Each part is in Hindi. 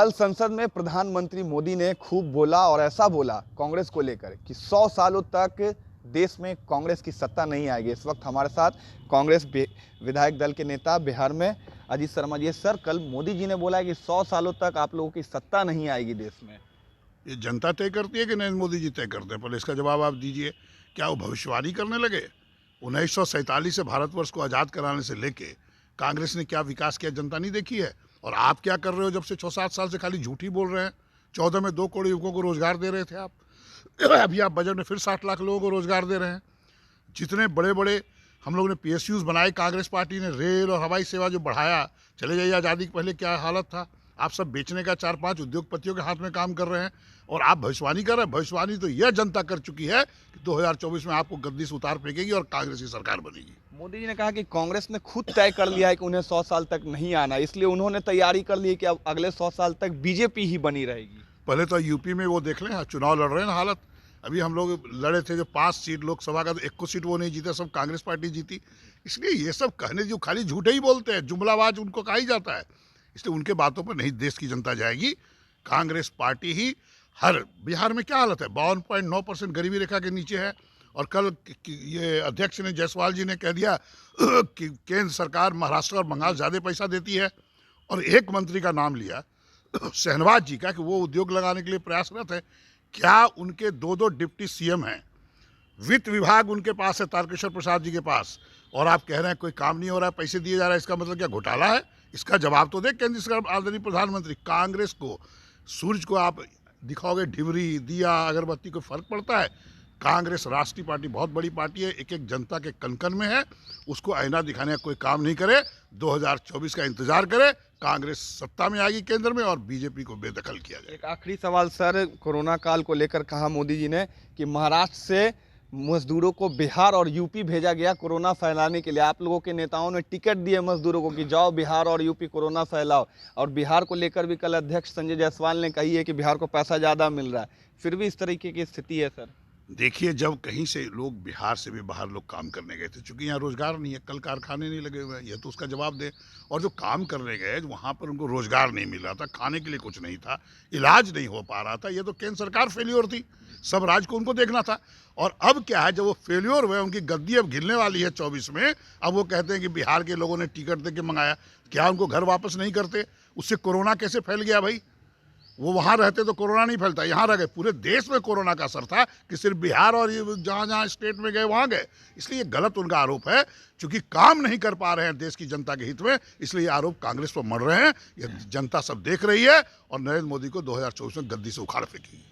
कल संसद में प्रधानमंत्री मोदी ने खूब बोला और ऐसा बोला कांग्रेस को लेकर कि 100 सालों तक देश में कांग्रेस की सत्ता नहीं आएगी। इस वक्त हमारे साथ कांग्रेस विधायक दल के नेता बिहार में अजीत शर्मा जी। सर, कल मोदी जी ने बोला है कि 100 सालों तक आप लोगों की सत्ता नहीं आएगी देश में। ये जनता तय करती है कि नरेंद्र मोदी जी तय करते हैं? पहले इसका जवाब आप दीजिए। क्या वो भविष्यवाणी करने लगे? 1947 से भारतवर्ष को आज़ाद कराने से लेके कांग्रेस ने क्या विकास किया जनता नहीं देखी है? और आप क्या कर रहे हो? जब से 6-7 साल से खाली झूठ ही बोल रहे हैं। 14 में 2 करोड़ युवकों को रोजगार दे रहे थे आप। अभी आप बजट में फिर 60 लाख लोगों को रोजगार दे रहे हैं। जितने बड़े बड़े हम लोगों ने PSUs बनाए, कांग्रेस पार्टी ने रेल और हवाई सेवा जो बढ़ाया। चले जाइए, आज़ादी के पहले क्या हालत था। आप सब बेचने का 4-5 उद्योगपतियों के हाथ में काम कर रहे हैं और आप भविष्यवाणी कर रहे हैं। भविष्यवाणी तो यह जनता कर चुकी है कि 2024 में आपको गद्दी से उतार फेंकेगी और कांग्रेस की सरकार बनेगी। मोदी जी ने कहा कि कांग्रेस ने खुद तय कर लिया है कि उन्हें 100 साल तक नहीं आना, इसलिए उन्होंने तैयारी कर ली है कि अब अगले 100 साल तक बीजेपी ही बनी रहेगी। पहले तो यूपी में वो देख लें, चुनाव लड़ रहे हैं ना हालत। अभी हम लोग लड़े थे जो 5 सीट लोकसभा का, तो 1 सीट वो नहीं जीते, सब कांग्रेस पार्टी जीती। इसलिए ये सब कहने जो खाली झूठे ही बोलते हैं, जुमलाबाज उनको कहा ही जाता है। इसलिए उनके बातों पर नहीं देश की जनता जाएगी। कांग्रेस पार्टी ही हर बिहार में क्या हालत है, 52.9% गरीबी रेखा के नीचे है। और कल ये अध्यक्ष ने, जायसवाल जी ने कह दिया कि केंद्र सरकार महाराष्ट्र और बंगाल ज़्यादा पैसा देती है। और एक मंत्री का नाम लिया शहनवाज जी का कि वो उद्योग लगाने के लिए प्रयासरत है। क्या उनके 2 डिप्टी CM हैं? वित्त विभाग उनके पास है, तारकेश्वर प्रसाद जी के पास, और आप कह रहे हैं कोई काम नहीं हो रहा है, पैसे दिए जा रहे हैं। इसका मतलब क्या घोटाला है? इसका जवाब तो दे केंद्र सरकार, आदरणीय प्रधानमंत्री। कांग्रेस को, सूरज को आप दिखाओगे डिबरी, दिया, अगरबत्ती, को फर्क पड़ता है? कांग्रेस राष्ट्रीय पार्टी बहुत बड़ी पार्टी है, एक एक जनता के कन में है। उसको आईना दिखाने का कोई काम नहीं करे। 2024 का इंतजार करे। कांग्रेस सत्ता में आएगी केंद्र में और बीजेपी को बेदखल किया जाए। एक आखिरी सवाल सर, कोरोना काल को लेकर कहा मोदी जी ने कि महाराष्ट्र से मजदूरों को बिहार और यूपी भेजा गया कोरोना फैलाने के लिए। आप लोगों के नेताओं ने टिकट दिए मजदूरों को कि जाओ बिहार और यूपी कोरोना फैलाओ। और बिहार को लेकर भी कल अध्यक्ष संजय जायसवाल ने कही है कि बिहार को पैसा ज़्यादा मिल रहा है, फिर भी इस तरीके की स्थिति है सर। देखिए, जब कहीं से लोग बिहार से भी बाहर लोग काम करने गए थे, चूंकि यहाँ रोजगार नहीं है, कल कारखाने नहीं लगे हुए हैं, यह तो उसका जवाब दे। और जो काम करने गए वहाँ पर उनको रोजगार नहीं मिल रहा था, खाने के लिए कुछ नहीं था, इलाज नहीं हो पा रहा था। ये तो केंद्र सरकार फेल्योर थी, सब राज्य को उनको देखना था। और अब क्या है, जब वो फेल्योर हुए, उनकी गद्दी अब गिरने वाली है 24 में। अब वो कहते हैं कि बिहार के लोगों ने टिकट दे के मंगाया। क्या उनको घर वापस नहीं करते? उससे कोरोना कैसे फैल गया भाई? वो वहाँ रहते तो कोरोना नहीं फैलता। यहाँ रह गए, पूरे देश में कोरोना का असर था कि सिर्फ बिहार और जहाँ जहाँ स्टेट में गए वहाँ गए। इसलिए ये गलत उनका आरोप है। चूंकि काम नहीं कर पा रहे हैं देश की जनता के हित में, इसलिए ये आरोप कांग्रेस पर मढ़ रहे हैं। ये जनता सब देख रही है और नरेंद्र मोदी को 2024 में गद्दी से उखाड़ फेंकी।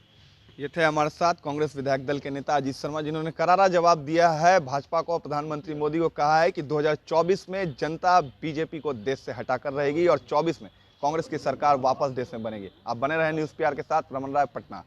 ये थे हमारे साथ कांग्रेस विधायक दल के नेता अजीत शर्मा, जिन्होंने करारा जवाब दिया है भाजपा को। प्रधानमंत्री मोदी को कहा है कि 2024 में जनता बीजेपी को देश से हटाकर रहेगी और 24 में कांग्रेस की सरकार वापस देश में बनेगी। आप बने रहे न्यूज़ PR के साथ। रमन राय, पटना।